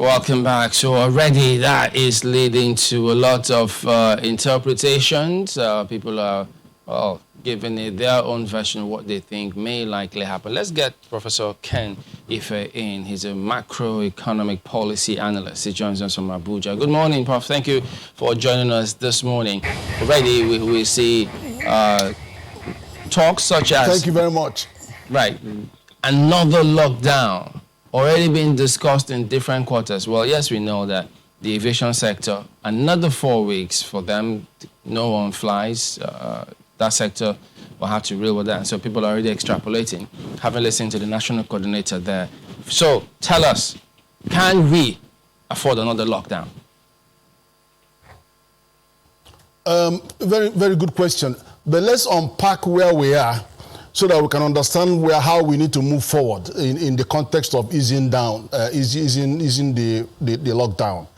Welcome back. So already that is leading to a lot of interpretations. People are giving it their own version of what they think may likely happen. Let's get Professor Ken Ife in. He's a macroeconomic policy analyst. He joins us from Abuja. Good morning, Prof. Thank you for joining us this morning. Already we see talks such as... Thank you very much. Right. Another lockdown already been discussed in different quarters. Well, yes, we know that the aviation sector, another 4 weeks for them, no one flies. That sector will have to deal with that. And so people are already extrapolating, having listened to the national coordinator there. So tell us, can we afford another lockdown? Very, very good question. But let's unpack where we are so that we can understand how we need to move forward in the context of easing the lockdown.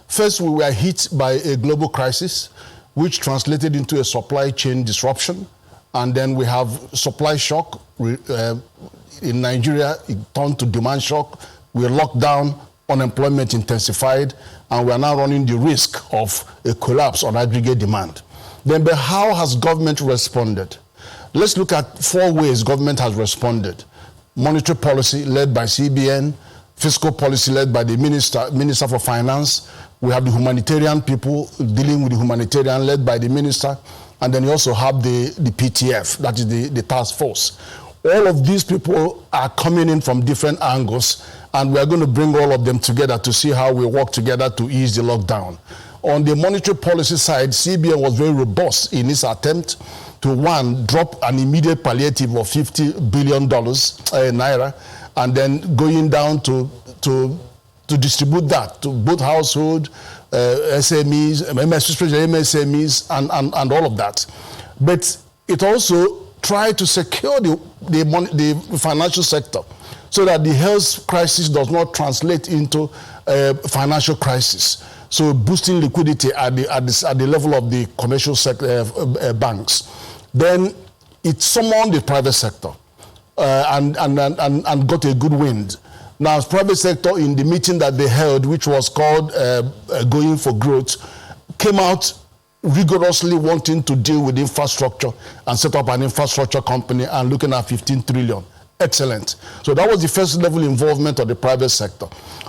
First, we were hit by a global crisis, which translated into a supply chain disruption. And then we have supply shock. In Nigeria, it turned to demand shock. We locked down, unemployment intensified, and we are now running the risk of a collapse on aggregate demand. Then, but how has government responded? Let's look at 4 ways government has responded. Monetary policy led by CBN, fiscal policy led by the Minister for Finance. We have the humanitarian people dealing with the humanitarian led by the minister. And then you also have the PTF, that is the task force. All of these people are coming in from different angles, and we are going to bring all of them together to see how we work together to ease the lockdown. On the monetary policy side, CBN was very robust in its attempt to, one, drop an immediate palliative of $50 billion naira, and then going down to distribute that to both household, SMEs, MSMEs, and all of that. But it also tried to secure the financial sector so that the health crisis does not translate into a financial crisis. So boosting liquidity at the level of the commercial sector, banks. Then it summoned the private sector and got a good wind. Now, private sector in the meeting that they held, which was called Going for Growth, came out rigorously wanting to deal with infrastructure and set up an infrastructure company and looking at 15 trillion. Excellent. So that was the first level involvement of the private sector.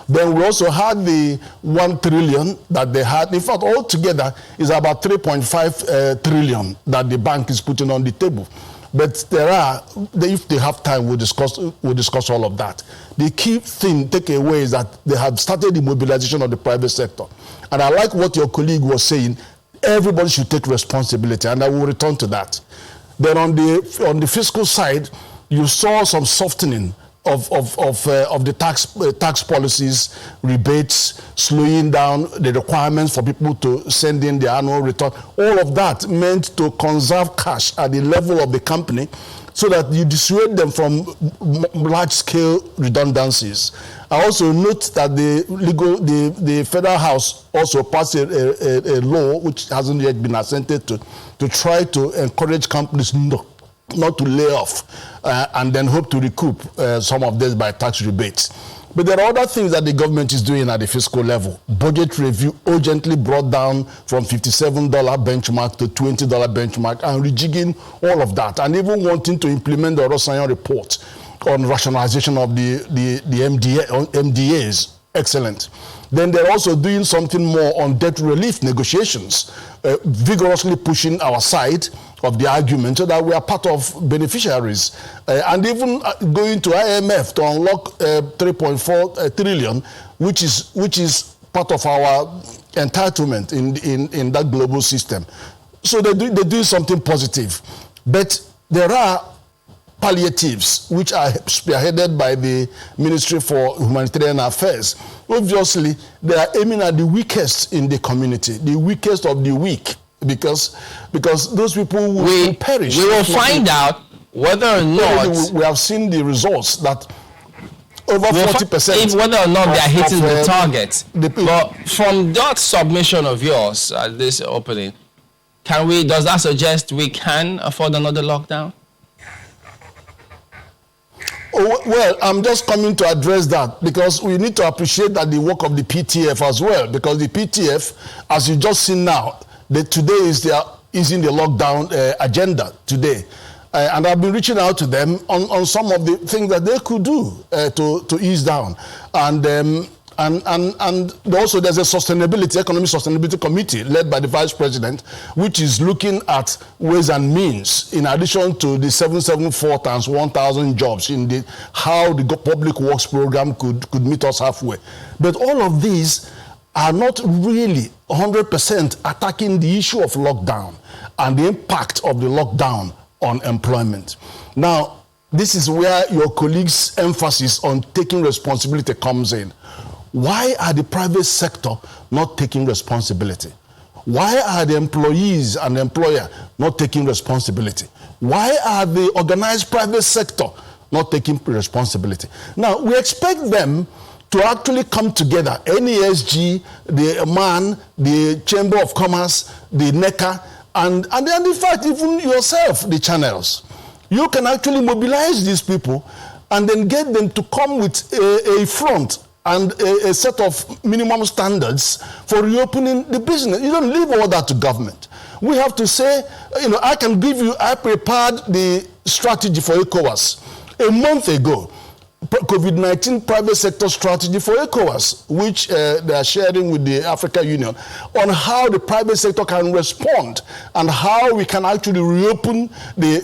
Then we also had the 1 trillion that they had. In fact, altogether is about 3.5 trillion that the bank is putting on the table. But if they have time, we'll discuss all of that. The key thing, takeaway, is that they have started the mobilization of the private sector. And I like what your colleague was saying. Everybody should take responsibility, and I will return to that. Then on the fiscal side, you saw some softening of the tax policies, rebates, slowing down the requirements for people to send in their annual return. All of that meant to conserve cash at the level of the company so that you dissuade them from large-scale redundancies. I also note that the Federal House also passed a law, which hasn't yet been assented to try to encourage companies not to lay off and then hope to recoup some of this by tax rebates. But there are other things that the government is doing at the fiscal level. Budget review urgently brought down from $57 benchmark to $20 benchmark and rejigging all of that, and even wanting to implement the Rosanyan report on rationalization of the MDAs. Excellent. Then they're also doing something more on debt relief negotiations, vigorously pushing our side of the argument so that we are part of beneficiaries, and even going to IMF to unlock 3.4 trillion, which is part of our entitlement in that global system. So they're doing something positive. But there are palliatives, which are spearheaded by the Ministry for Humanitarian Affairs. Obviously, they are aiming at the weakest in the community, the weakest of the weak, because those people will perish. We will find out whether or not... We have seen the results that over 40%... whether or not they are hitting the target. But from that submission of yours at this opening, does that suggest we can afford another lockdown? Well, I'm just coming to address that because we need to appreciate that the work of the PTF as well, because the PTF, as you just seen now, today is in the lockdown agenda today. And I've been reaching out to them on some of the things that they could do to ease down. And also there's a economic sustainability committee led by the vice president, which is looking at ways and means, in addition to the 774 times 1,000 jobs in how the public works program could meet us halfway. But all of these are not really 100% attacking the issue of lockdown and the impact of the lockdown on employment. Now, this is where your colleagues' emphasis on taking responsibility comes in. Why are the private sector not taking responsibility? Why are the employees and the employer not taking responsibility? Why are the organized private sector not taking responsibility? Now, we expect them to actually come together, NESG, the MAN, the Chamber of Commerce, the NECA, and then in fact, even yourself, the channels. You can actually mobilize these people and then get them to come with a front and a set of minimum standards for reopening the business. You don't leave all that to government. We have to say, I prepared the strategy for ECOWAS a month ago. COVID-19 private sector strategy for ECOWAS, which they are sharing with the African Union, on how the private sector can respond and how we can actually reopen the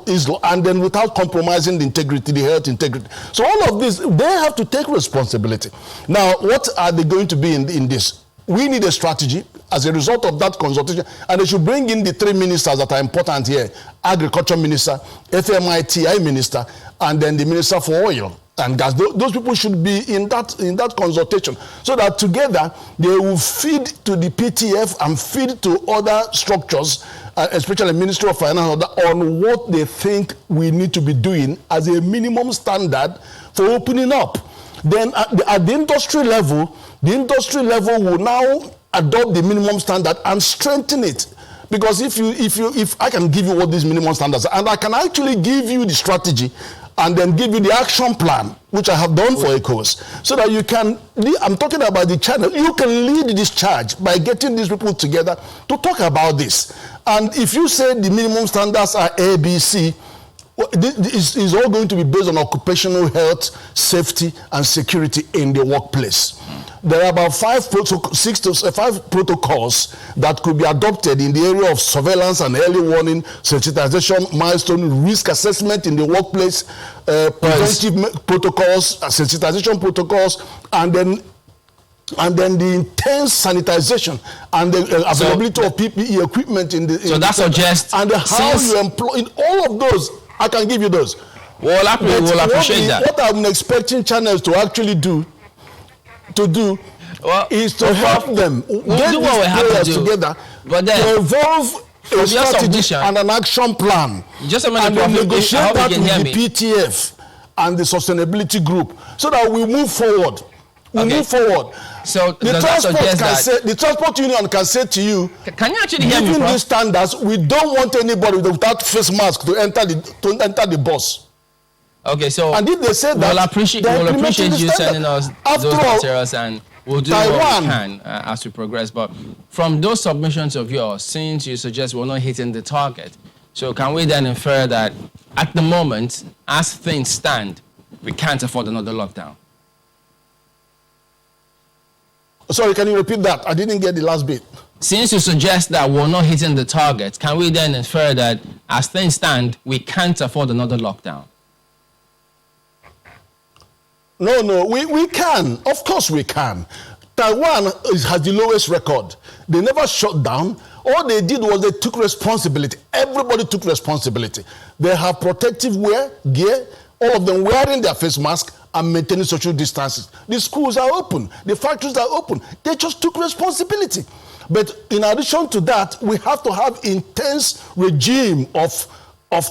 Islam, and then without compromising the integrity, the health integrity. So all of this, they have to take responsibility. Now, what are they going to be in this? We need a strategy as a result of that consultation, and they should bring in the three ministers that are important here: Agriculture Minister, FMITI Minister, and then the Minister for Oil and Gas. Those people should be in that consultation, so that together they will feed to the PTF and feed to other structures, especially Ministry of Finance, on what they think we need to be doing as a minimum standard for opening up. Then at the industry level will now adopt the minimum standard and strengthen it. Because if I can give you what these minimum standards are, and I can actually give you the strategy and then give you the action plan, which I have done for ECOWAS, so that you can, I'm talking about the channel, you can lead this charge by getting these people together to talk about this. And if you say the minimum standards are A, B, C, this is all going to be based on occupational health, safety, and security in the workplace. There are about 5 protocols that could be adopted in the area of surveillance and early warning, sensitization, milestone, risk assessment in the workplace, preventive protocols, sensitization protocols, and then the intense sanitization and the availability of PPE equipment in the. So that suggests. And how you employ in all of those. I can give you those. We'll appreciate that. What I'm expecting channels to actually do is to help them get these players together, but then, to evolve a strategy and an action plan, and then negotiate that with the PTF and the sustainability group, so that we move forward. So the transport union can say to you, can you actually hear me, given these standards, we don't want anybody without face mask to enter the bus. Okay, so and if they say that, we'll appreciate you sending us those materials, and we'll do what we can as we progress. But from those submissions of yours, since you suggest we're not hitting the target, so can we then infer that at the moment, as things stand, we can't afford another lockdown? Sorry, can you repeat that? I didn't get the last bit. Since you suggest that we're not hitting the target, can we then infer that as things stand, we can't afford another lockdown? No, we can. Of course we can. Taiwan has the lowest record. They never shut down. All they did was they took responsibility. Everybody took responsibility. They have protective gear, all of them wearing their face mask and maintaining social distances. The schools are open. The factories are open. They just took responsibility. But in addition to that, we have to have intense regime of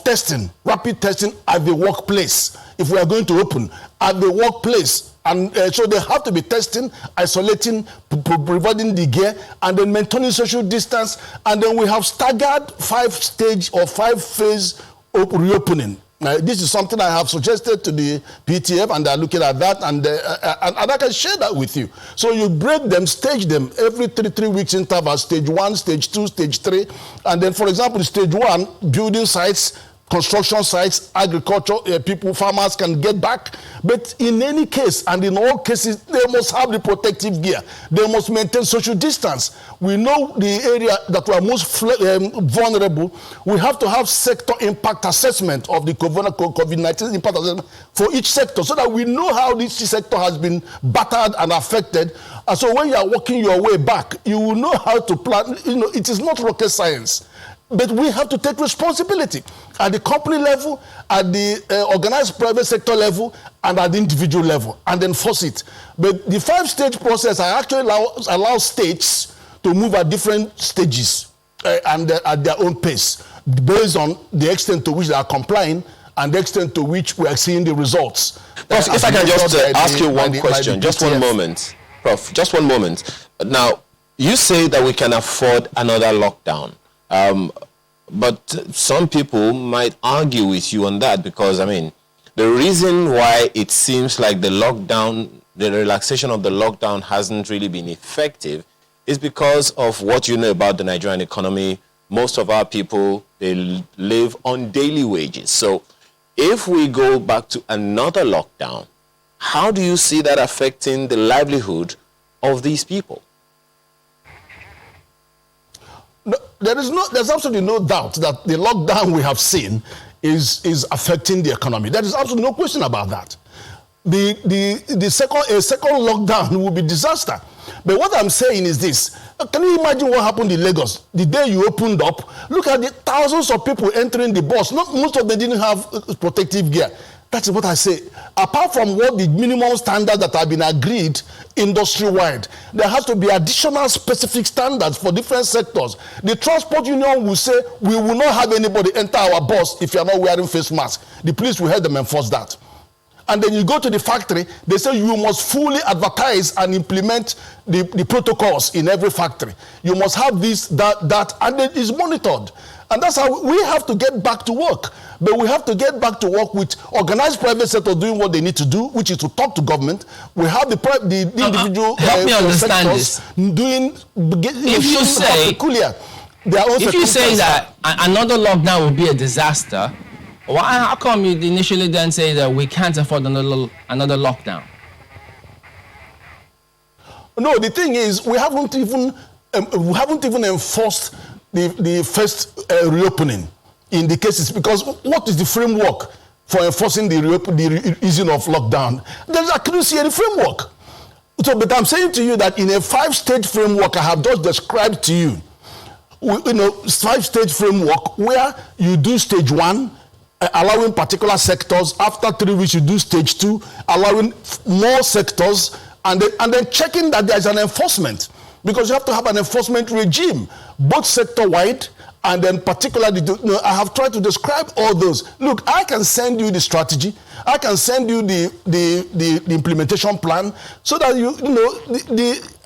testing, rapid testing at the workplace. If we are going to open at the workplace, and so they have to be testing, isolating, providing the gear, and then maintaining social distance. And then we have staggered 5-stage or 5-phase reopening This is something I have suggested to the PTF, and they're looking at that, and I can share that with you. So you break them, stage them every three weeks interval, stage 1, stage 2, stage 3, and then, for example, stage 1, building sites, construction sites, agriculture, people, farmers can get back. But in any case, and in all cases, they must have the protective gear. They must maintain social distance. We know the area that we are most vulnerable. We have to have sector impact assessment of the COVID-19 impact assessment for each sector, so that we know how this sector has been battered and affected. And so when you are working your way back, you will know how to plan. It is not rocket science. But we have to take responsibility at the company level, at the organized private sector level, and at the individual level, and enforce it. But the 5-stage process actually allows states to move at different stages and at their own pace, based on the extent to which they are complying and the extent to which we are seeing the results. Prof, if I can just ask you one question, just one moment. Prof, just one moment. Now, you say that we can afford another lockdown. But some people might argue with you on that, because, I mean, the reason why it seems like the lockdown, the relaxation of the lockdown hasn't really been effective is because of what you know about the Nigerian economy. Most of our people, they live on daily wages. So if we go back to another lockdown, how do you see that affecting the livelihood of these people? No, there's absolutely no doubt that the lockdown we have seen is affecting the economy. There is absolutely no question about that. The second lockdown will be disaster. But what I'm saying is this: can you imagine what happened in Lagos the day you opened up? Look at the thousands of people entering the bus. Most of them didn't have protective gear. That's what I say. Apart from what the minimum standards that have been agreed industry-wide, there has to be additional specific standards for different sectors. The transport union will say, we will not have anybody enter our bus if you are not wearing face mask. The police will help them enforce that. And then you go to the factory, they say you must fully advertise and implement the protocols in every factory. You must have this, that, and it is monitored. And that's how we have to get back to work. But we have to get back to work with organized private sector doing what they need to do, which is to talk to government. We have the individual help me understand sectors this. Doing. If you say that another lockdown will be a disaster, how come you initially then say that we can't afford another lockdown? No, the thing is, we haven't even enforced the first reopening in the cases, because what is the framework for enforcing the easing of lockdown? There's accuracy in the framework. So, but I'm saying to you that in a 5-stage framework I have just described to you, 5-stage framework where you do stage 1, allowing particular sectors. After 3 weeks, you do stage 2, allowing more sectors, and then checking that there is an enforcement, because you have to have an enforcement regime, both sector-wide and then particularly. I have tried to describe all those. Look, I can send you the strategy. I can send you the implementation plan, so that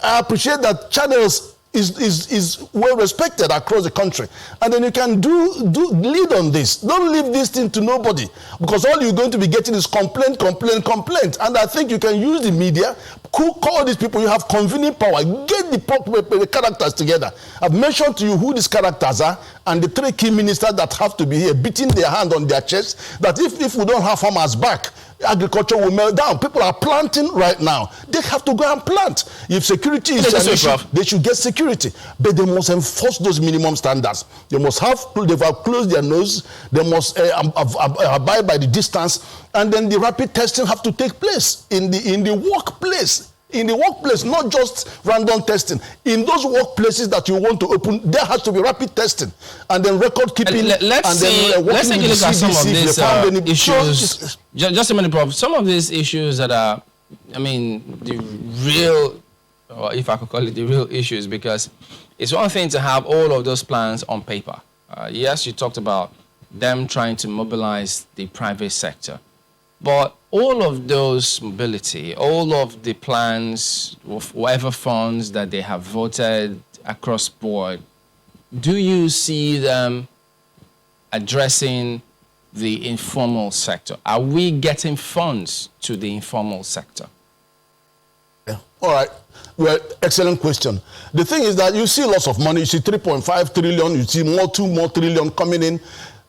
I appreciate that channels is well respected across the country, and then you can lead on this. Don't leave this thing to nobody, because all you're going to be getting is complaint. And I think you can use the media, call these people. You have convening power. Get the characters together. I've mentioned to you who these characters are, and the 3 key ministers that have to be here, beating their hand on their chest, that if we don't have farmers back, agriculture will melt down. People are planting right now. They have to go and plant. If security is an issue, they should get security. But they must enforce those minimum standards. They must have closed their nose. They must abide by the distance. And then the rapid testing have to take place in the workplace. In the workplace, not just random testing. In those workplaces that you want to open, there has to be rapid testing, and then record keeping. Let's take a look at some of these issues. Just a minute, Prof. Some of these issues that are, the real, or if I could call it the real issues, because it's one thing to have all of those plans on paper. Yes, you talked about them trying to mobilize the private sector. But all of those mobility, all of the plans, whatever funds that they have voted across board, do you see them addressing the informal sector? Are we getting funds to the informal sector? Yeah. All right. Well, excellent question. The thing is that you see lots of money. You see 3.5 trillion. You see 2 more trillion coming in.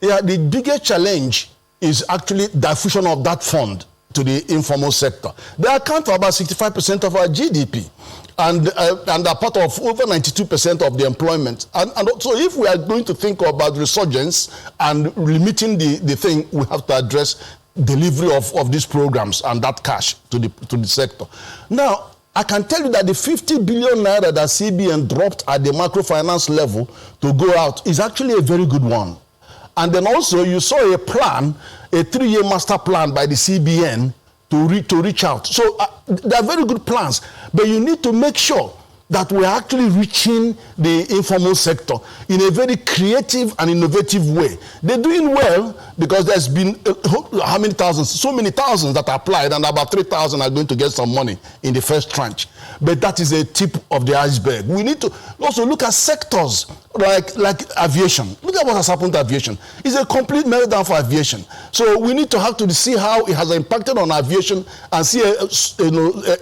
Yeah, the biggest challenge is actually diffusion of that fund to the informal sector. They account for about 65% of our GDP. And are part of over 92% of the employment. And so if we are going to think about resurgence and limiting the thing, we have to address delivery of these programs and that cash to the sector. Now, I can tell you that the 50 billion naira that CBN dropped at the microfinance level to go out is actually a very good one. And then also you saw a plan, a 3-year master plan by the CBN to reach out. So they are very good plans, but you need to make sure that we're actually reaching the informal sector in a very creative and innovative way. They're doing well because there's been how many thousands? So many thousands that applied, and about 3,000 are going to get some money in the first tranche. But that is a tip of the iceberg. We need to also look at sectors like aviation. Look at what has happened to aviation. It's a complete meltdown for aviation. So we need to see how it has impacted on aviation and see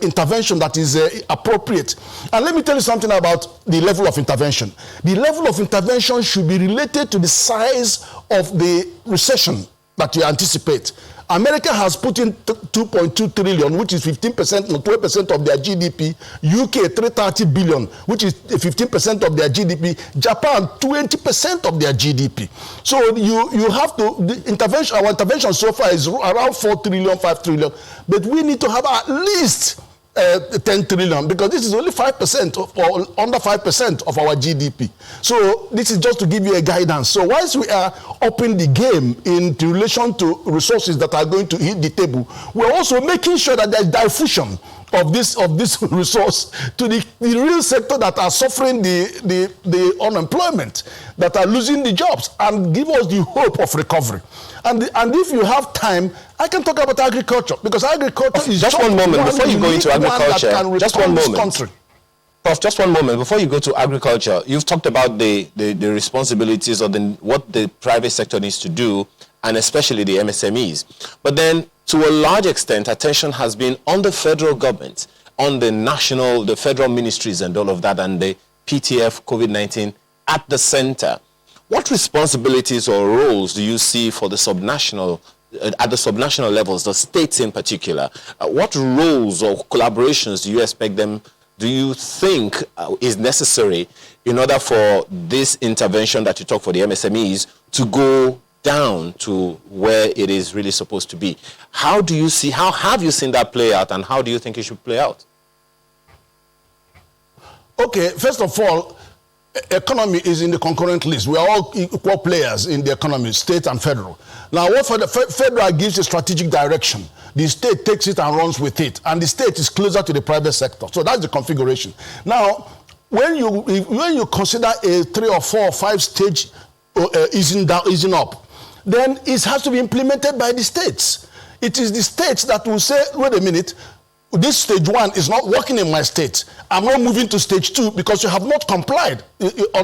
intervention that is appropriate. And let me tell you something about the level of intervention. The level of intervention should be related to the size of the recession that you anticipate. America has put in 2.2 trillion, which is 15% or 12% of their GDP. UK, 330 billion, which is 15% of their GDP. Japan, 20% of their GDP. So you have to, our intervention so far is around 4 trillion, 5 trillion. But we need to have at least 10 trillion, because this is only 5% or under 5% of our GDP. So this is just to give you a guidance. So whilst we are upping the game in relation to resources that are going to hit the table, we're also making sure that there's diffusion of this resource to the real sector that are suffering the unemployment, that are losing the jobs, and give us the hope of recovery. And if you have time, I can talk about agriculture, because agriculture is just one moment before you go into agriculture. Just one moment. Prof, just one moment before you go to agriculture. You've talked about the responsibilities of what the private sector needs to do, and especially the MSMEs. But then, to a large extent, attention has been on the federal government, on the federal ministries and all of that, and the PTF COVID-19 at the center. What responsibilities or roles do you see for the subnational, at the subnational levels, the states in particular? What roles or collaborations do you think is necessary in order for this intervention that you talk for the MSMEs to go down to where it is really supposed to be? How have you seen that play out, and how do you think it should play out? Okay, first of all, economy is in the concurrent list. We are all equal players in the economy, state and federal. Now, what for the federal gives a strategic direction. The state takes it and runs with it, and the state is closer to the private sector. So that's the configuration. Now, when you consider a 3 or 4 or 5 stage easing up, then it has to be implemented by the states. It is the states that will say, wait a minute, this stage 1 is not working in my state. I'm not moving to stage 2 because you have not complied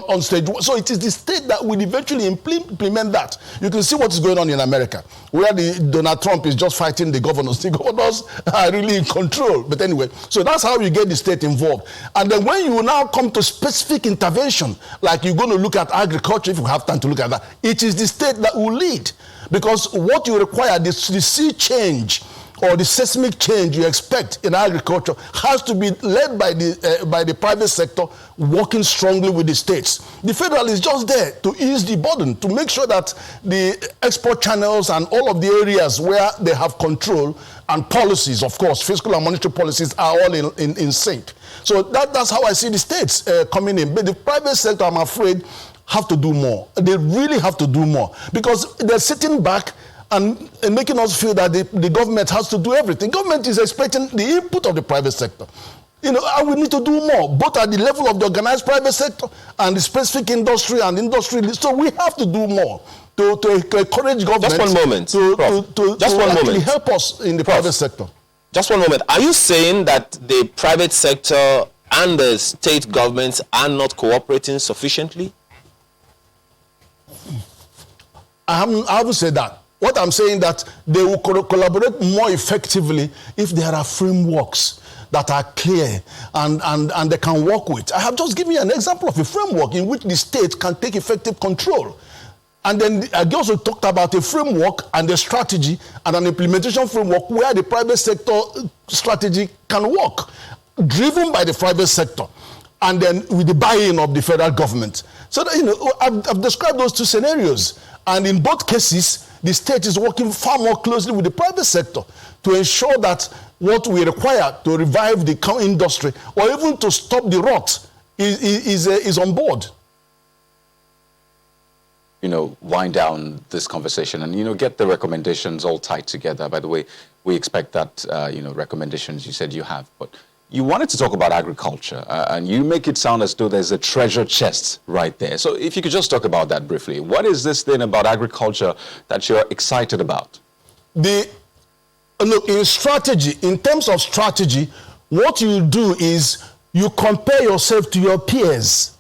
on stage 1. So it is the state that will eventually implement that. You can see what is going on in America, where Donald Trump is just fighting the governors. The governors are really in control. But anyway, so that's how you get the state involved. And then when you now come to specific intervention, like you're going to look at agriculture, if you have time to look at that, it is the state that will lead. Because what you require, the sea change, or the seismic change you expect in agriculture, has to be led by the private sector, working strongly with the states. The federal is just there to ease the burden, to make sure that the export channels and all of the areas where they have control and policies, of course, fiscal and monetary policies, are all in sync. So that's how I see the states coming in. But the private sector, I'm afraid, have to do more. They really have to do more, because they're sitting back and making us feel that the government has to do everything. Government is expecting the input of the private sector. And we need to do more, both at the level of the organized private sector and the specific industry and industry. So we have to do more to encourage government. Just one moment, to help us in the private sector. Just one moment. Are you saying that the private sector and the state governments are not cooperating sufficiently? I haven't said that. what I'm saying that they will collaborate more effectively if there are frameworks that are clear and they can work with. I have just given you an example of a framework in which the state can take effective control. And then I also talked about a framework and a strategy and an implementation framework where the private sector strategy can work, driven by the private sector, and then with the buy-in of the federal government. So that, I've described those two scenarios. And in both cases, the state is working far more closely with the private sector to ensure that what we require to revive the industry or even to stop the rot is on board. Wind down this conversation and, get the recommendations all tied together. By the way, we expect that, recommendations you said you have. But you wanted to talk about agriculture, and you make it sound as though there's a treasure chest right there. So if you could just talk about that briefly. What is this thing about agriculture that you're excited about? Look, in terms of strategy, what you do is you compare yourself to your peers.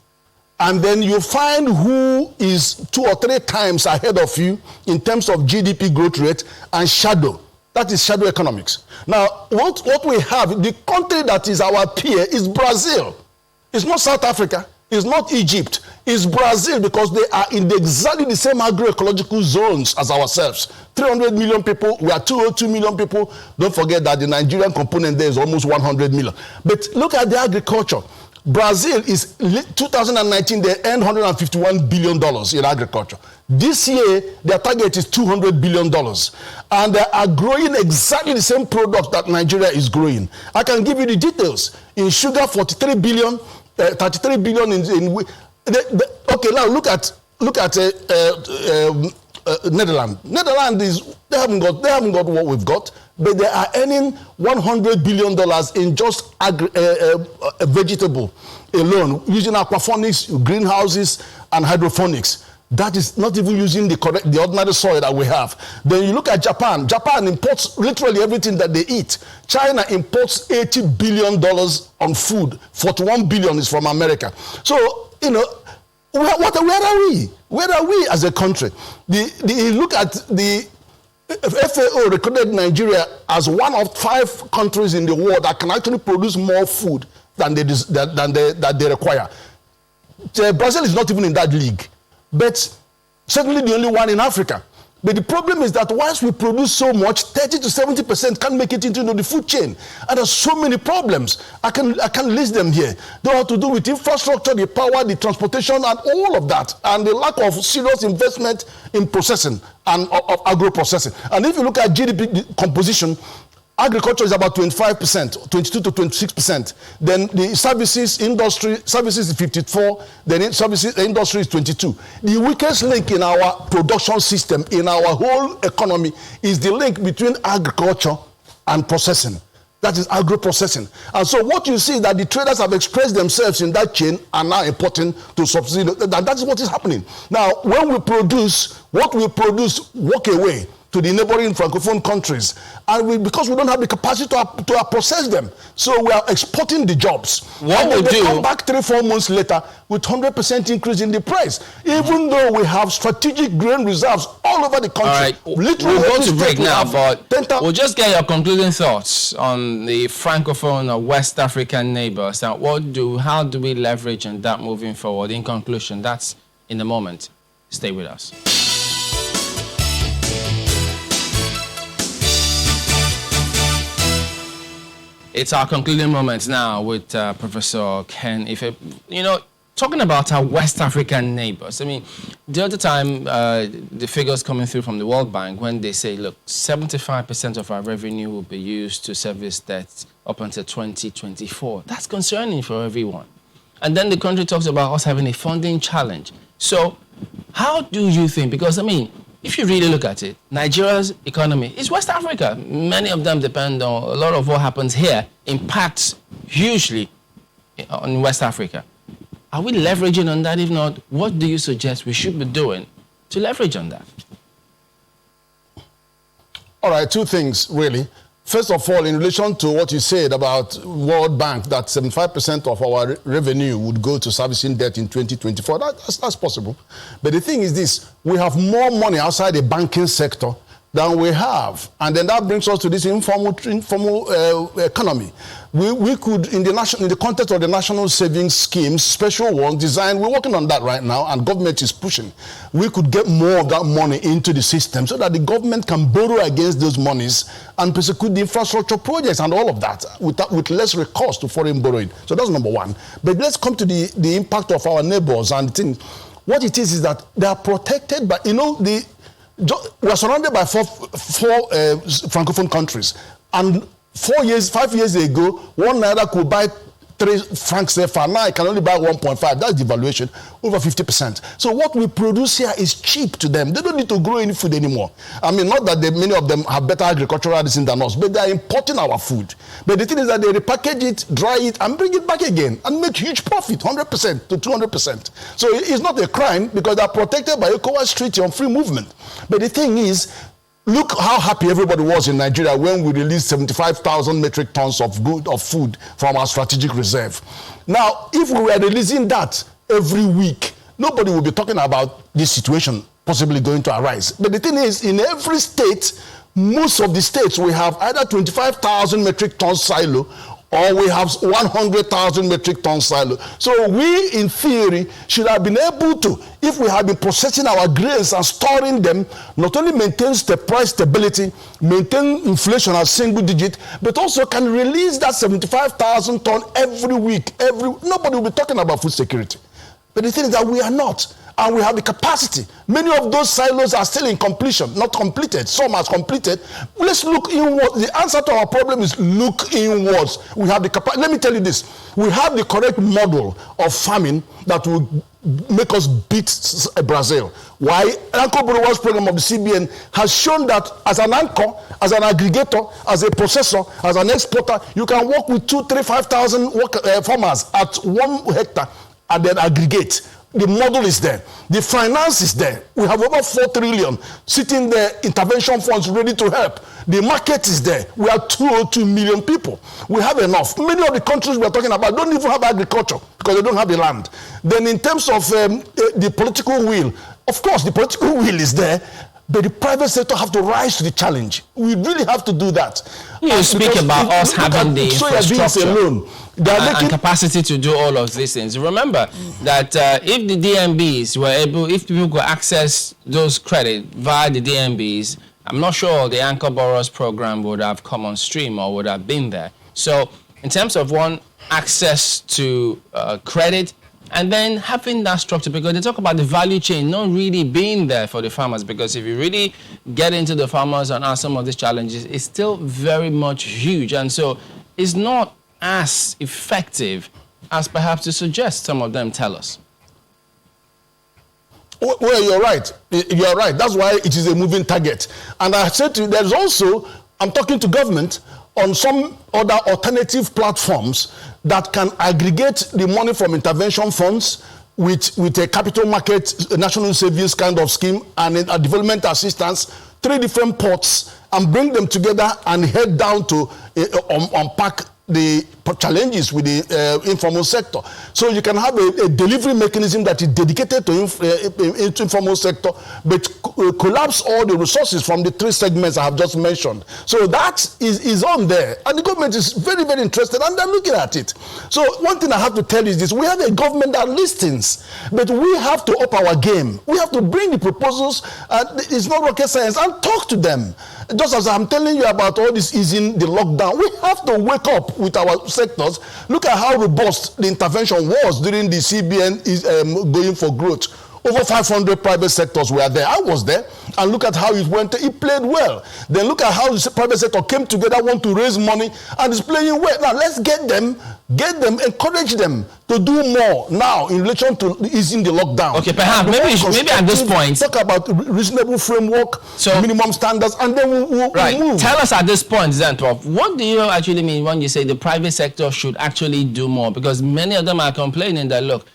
And then you find who is 2 or 3 times ahead of you in terms of GDP growth rate and shadow. That is shadow economics. Now, what we have, the country that is our peer is Brazil. It's not South Africa. It's not Egypt. It's Brazil, because they are in exactly the same agroecological zones as ourselves. 300 million people. We are 202 million people. Don't forget that the Nigerian component there is almost 100 million. But look at the agriculture. Brazil is 2019, they earned $151 billion in agriculture. This year, their target is $200 billion. And they are growing exactly the same product that Nigeria is growing. I can give you the details. In sugar, 33 billion in okay, now look at Netherlands. Netherlands they haven't got what we've got, but they are earning $100 billion in just vegetable alone, using aquaponics, greenhouses, and hydroponics. That is not even using the ordinary soil that we have. Then you look at Japan. Japan imports literally everything that they eat. China imports $80 billion on food. 41 billion is from America. So, where are we? Where are we as a country? Look at the FAO recorded Nigeria as one of 5 countries in the world that can actually produce more food than they require. Brazil is not even in that league, but certainly the only one in Africa. But the problem is that once we produce so much, 30 to 70% can't make it into the food chain. And there's so many problems. I can list them here. They have to do with infrastructure, the power, the transportation, and all of that. And the lack of serious investment in processing and of agro-processing. And if you look at GDP composition, agriculture is about 25%, 22 to 26%. Then the services is 54. Then the industry is 22. The weakest link in our production system, in our whole economy, is the link between agriculture and processing. That is agro-processing. And so what you see is that the traders have expressed themselves in that chain and now importing to subsidy. That is what is happening. Now, when we produce, what we produce walk away to the neighboring francophone countries, and because we don't have the capacity to process them, so we are exporting the jobs. What we do, come back 3-4 months later with 100% increase in the price, even though we have strategic grain reserves all over the country. All right, literally, we'll go to break now, but we'll just get your concluding thoughts on the francophone or West African neighbors, and how do we leverage on that moving forward? In conclusion, that's in a moment. Stay with us. It's our concluding moments now with Professor Ken Ife. Talking about our West African neighbors. I mean, the other time, the figures coming through from the World Bank, when they say, look, 75% of our revenue will be used to service debt up until 2024. That's concerning for everyone. And then the country talks about us having a funding challenge. So how do you think? Because, I mean, if you really look at it, Nigeria's economy is West Africa. Many of them depend on a lot of what happens here, impacts hugely on West Africa. Are we leveraging on that? If not, what do you suggest we should be doing to leverage on that? All right, 2 things, really. First of all, in relation to what you said about World Bank, that 75% of our revenue would go to servicing debt in 2024, that's possible. But the thing is this, we have more money outside the banking sector than we have. And then that brings us to this informal economy. We could, in the context of the national savings schemes, special ones designed, we're working on that right now, and government is pushing. We could get more of that money into the system so that the government can borrow against those monies and prosecute the infrastructure projects and all of that with less recourse to foreign borrowing. So that's number one. But let's come to the impact of our neighbors and things. What it is that they are protected by, we are surrounded by four francophone countries, and 5 years ago, 1 naira could buy 3 francs CFA. Now I can only buy 1.5. That's devaluation, over 50%. So what we produce here is cheap to them. They don't need to grow any food anymore. I mean, not that many of them have better agricultural medicine than us, but they are importing our food. But the thing is that they repackage it, dry it, and bring it back again, and make huge profit, 100% to 200%. So it's not a crime because they are protected by ECOWAS Treaty on free movement. But the thing is, look how happy everybody was in Nigeria when we released 75,000 metric tons of food from our strategic reserve. Now, if we were releasing that every week, nobody would be talking about this situation possibly going to arise. But the thing is, in every state, most of the states, we have either 25,000 metric tons silo or we have 100,000 metric ton silo. So we, in theory, should have been able to, if we had been processing our grains and storing them, not only maintain the price stability, maintain inflation at single digit, but also can release that 75,000 ton every week. Nobody will be talking about food security. But the thing is that we are not. And we have the capacity. Many of those silos are still in completion, not completed. Some are completed. Let's look inward. The answer to our problem is look inwards. We have the capacity. Let me tell you this. We have the correct model of farming that will make us beat Brazil. Why? Anchor Borrowers program of the CBN has shown that as an anchor, as an aggregator, as a processor, as an exporter, you can work with 2,000, 3,000, 5,000 farmers at 1 hectare and then aggregate. The model is there. The finance is there. We have over 4 trillion sitting there, intervention funds ready to help. The market is there. We have 202 million people. We have enough. Many of the countries we are talking about don't even have agriculture because they don't have the land. Then in terms of the political will, of course, the political will is there, but the private sector have to rise to the challenge. We really have to do that. You speak about us having the infrastructure alone. And capacity to do all of these things. Remember that if the DMBs were able, if people could access those credit via the DMBs, I'm not sure the Anchor Borrowers program would have come on stream or would have been there. So in terms of access to credit, and then having that structure, because they talk about the value chain not really being there for the farmers, because if you really get into the farmers and ask some of these challenges, it's still very much huge. And so it's not as effective as perhaps you suggest some of them tell us. Well, you're right. You're right. That's why it is a moving target. And I said to you, there's also, I'm talking to government on some other alternative platforms that can aggregate the money from intervention funds with a capital market, a national savings kind of scheme, and a development assistance, 3 different pots, and bring them together and head down to unpack the challenges with the informal sector. So you can have a delivery mechanism that is dedicated to informal sector, but collapse all the resources from the 3 segments I have just mentioned. So that is on there. And the government is very, very interested, and they're looking at it. So one thing I have to tell you is this. We have a government that listens, but we have to up our game. We have to bring the proposals, it's not rocket science, and talk to them. Just as I'm telling you about all this easing the lockdown, we have to wake up with our sectors. Look at how robust the intervention was during the CBN going for growth. Over 500 private sectors were there. I was there. And look at how it went. It played well. Then look at how the private sector came together, want to raise money, and it's playing well. Now let's get them, encourage them to do more now in relation to easing the lockdown. Okay, perhaps maybe at this point talk about reasonable framework, so minimum standards, and then we'll move. Tell us at this point, Zentrop, what do you actually mean when you say the private sector should actually do more? Because many of them are complaining that look,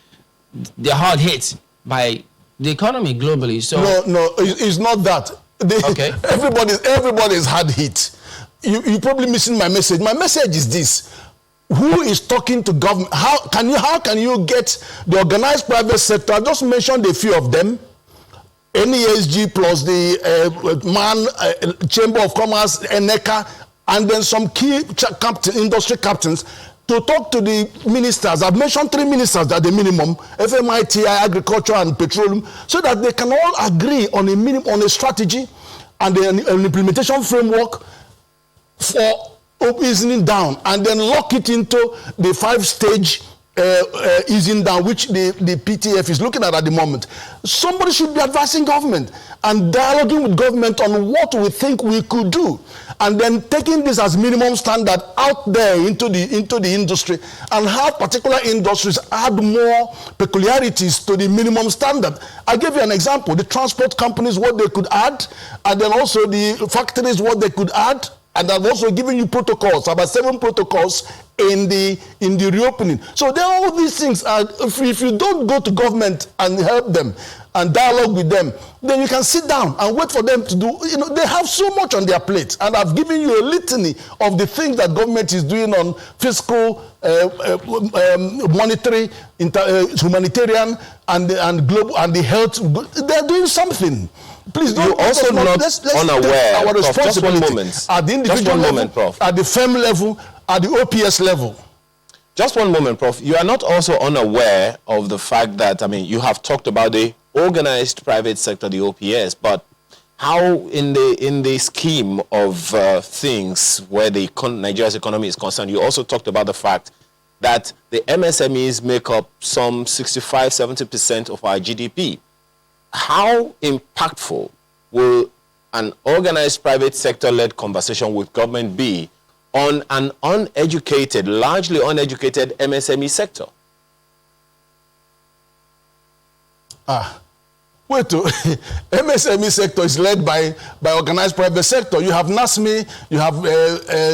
they're hard hit by the economy globally. So no, it's not that. Okay. Everybody is hard hit. You're probably missing my message. My message is this: who is talking to government? How can you get the organized private sector? I just mentioned a few of them. NESG plus the Chamber of Commerce, ENECA, and then some key industry captains to talk to the ministers. I've mentioned 3 ministers at the minimum, FMITI, Agriculture and Petroleum, so that they can all agree on a strategy and an implementation framework for easing down, and then lock it into the 5-stage easing down, which the PTF is looking at the moment. Somebody should be advising government and dialoguing with government on what we think we could do, and then taking this as minimum standard out there into the industry, and have particular industries add more peculiarities to the minimum standard. I gave you an example: the transport companies, what they could add, and then also the factories, what they could add. And I've also given you protocols, about 7 protocols in the reopening. So there are all these things. If you don't go to government and help them and dialogue with them, then you can sit down and wait for them to do. They have so much on their plate, and I've given you a litany of the things that government is doing on fiscal, monetary, humanitarian, and global, and the health. They're doing something. Please don't. You're also not unaware. Our responsibility just one moment. At the individual level, Prof. At the firm level, at the OPS level. Just one moment, Prof. You are not also unaware of the fact that, I mean, you have talked about the organized private sector, the OPS, but how in the scheme of things where Nigeria's economy is concerned, you also talked about the fact that the MSMEs make up some 65–70% of our GDP. How impactful will an organized private sector-led conversation with government be on an uneducated, largely uneducated MSME sector? MSME sector is led by organized private sector. You have NASME, you have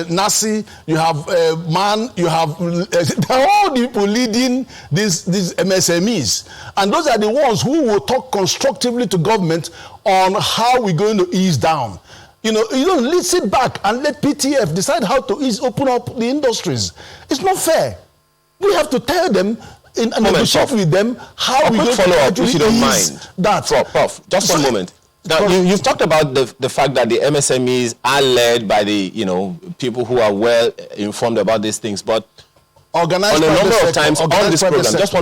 NASI, you have MAN, you have all the people leading these MSMEs. And those are the ones who will talk constructively to government on how we're going to ease down. You don't sit back and let PTF decide how to open up the industries. It's not fair. We have to tell them and negotiate with them how we going to up, if you don't mind. That. Prof, just one moment. Now, you've talked about the fact that the MSMEs are led by the people who are well informed about these things, but organized on a number of times on this program, sector. just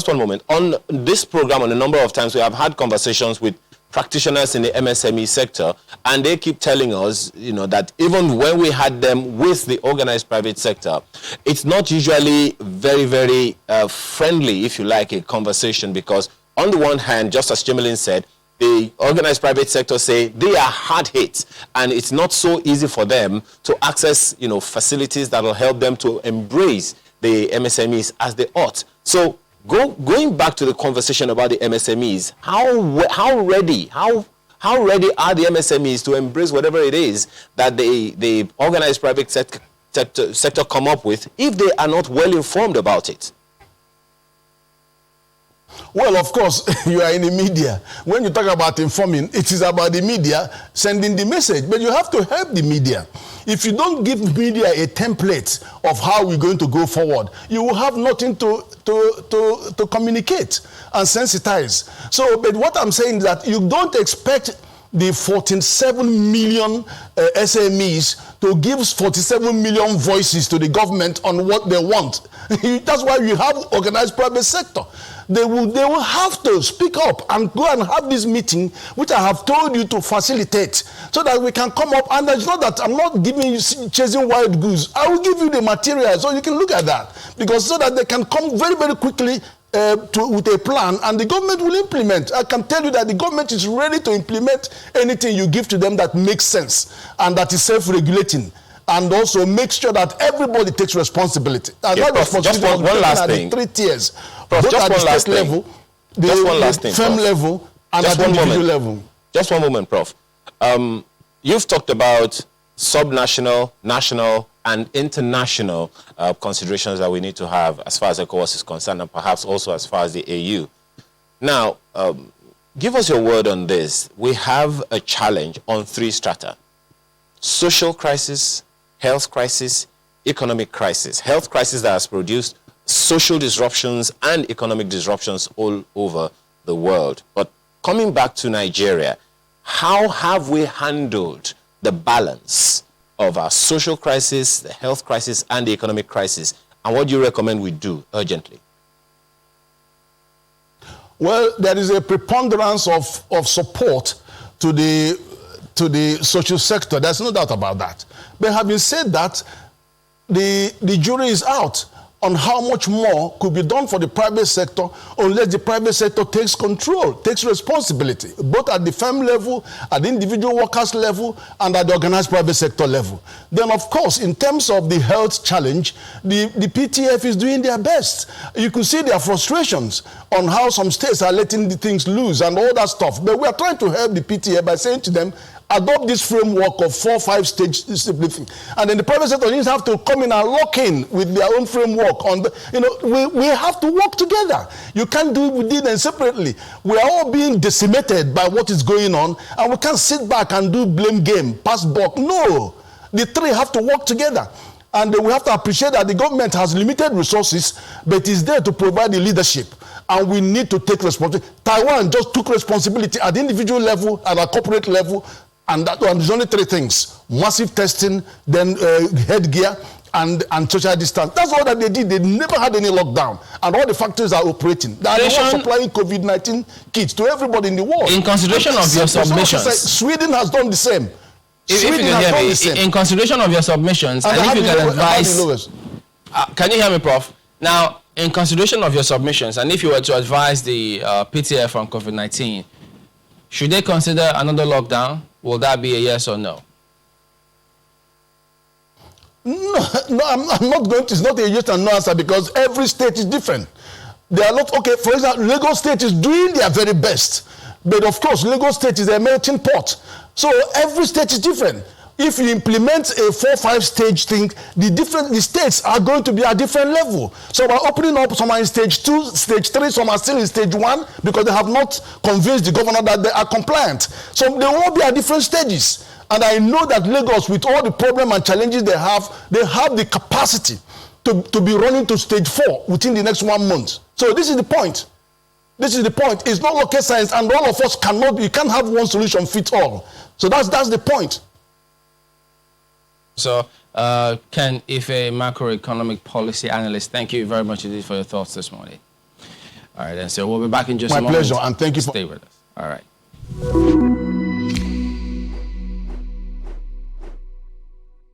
one moment, on this program, on a number of times we have had conversations with practitioners in the MSME sector, and they keep telling us, that even when we had them with the organized private sector, it's not usually very, very friendly, if you like, a conversation, because on the one hand, just as Chemelin said, the organized private sector say they are hard hit, and it's not so easy for them to access, facilities that will help them to embrace the MSMEs as they ought. So going back to the conversation about the MSMEs, how ready are the MSMEs to embrace whatever it is that the organized private sector come up with if they are not well informed about it? Well, of course, you are in the media. When you talk about informing, it is about the media sending the message. But you have to help the media. If you don't give media a template of how we're going to go forward, you will have nothing to communicate and sensitize. So, but what I'm saying is that you don't expect the 47 million SMEs to give 47 million voices to the government on what they want. That's why you have organized private sector. They will have to speak up and go and have this meeting, which I have told you to facilitate, so that we can come up. And it's not that I'm not giving you chasing wild goose. I will give you the material so you can look at that, because so that they can come very, very quickly with a plan, and the government will implement. I can tell you that the government is ready to implement anything you give to them that makes sense and that is self-regulating, and also make sure that everybody takes responsibility. And that responsibility just one last thing. 3 tiers. Prof, both just at the one last state thing. level, Just one last thing, firm Prof. level, and Just at the one individual moment. level. Just one moment, Prof. You've talked about subnational, national, and international considerations that we need to have as far as ECOWAS is concerned, and perhaps also as far as the AU. Now, give us your word on this. We have a challenge on 3 strata: social crisis, health crisis, economic crisis. Health crisis that has produced social disruptions and economic disruptions all over the world. But coming back to Nigeria, how have we handled the balance of our social crisis, the health crisis, and the economic crisis? And what do you recommend we do urgently? Well, there is a preponderance of support to the social sector. There's no doubt about that. But having said that, the jury is out on how much more could be done for the private sector unless the private sector takes control, takes responsibility, both at the firm level, at the individual workers level, and at the organized private sector level. Then, of course, in terms of the health challenge, the PTF is doing their best. You could see their frustrations on how some states are letting the things loose and all that stuff. But we are trying to help the PTF by saying to them, adopt this framework of 4 or 5 stage discipline. And then the private sector needs have to come in and lock in with their own framework on the, we have to work together. You can't do it within and separately. We are all being decimated by what is going on, and we can't sit back and do blame game, pass buck. No, the three have to work together. And we have to appreciate that the government has limited resources, but is there to provide the leadership. And we need to take responsibility. Taiwan just took responsibility at the individual level, at a corporate level, and there's only 3 things: massive testing, then headgear, and social distance. That's all that they did. They never had any lockdown, and all the factories are operating. They are supplying COVID-19 kits to everybody in the world. In consideration of your submissions, Sweden has done the same. Sweden has done the same. In consideration of your submissions, and if you can advise, can you hear me, Prof? Now, in consideration of your submissions, and if you were to advise the PTF on COVID-19, should they consider another lockdown? Will that be a yes or no? No, I'm not going to. It's not a yes and no answer because every state is different. They are not, okay, for example, Lagos State is doing their very best. But of course, Lagos State is a melting pot. So every state is different. If you implement a 4 or 5 stage thing, the states are going to be at different level. So we're opening up, some are in stage 2, stage 3, some are still in stage 1 because they have not convinced the governor that they are compliant. So they will be at different stages. And I know that Lagos, with all the problems and challenges they have the capacity to be running to stage 4 within the next 1 month. So this is the point. This is the point. It's not rocket science, and all of us you can't have one solution fit all. So that's the point. So, Ken Ife, macroeconomic policy analyst, thank you very much indeed for your thoughts this morning. All right, and so we'll be back in just a moment. My pleasure, and thank you. Stay with us. All right.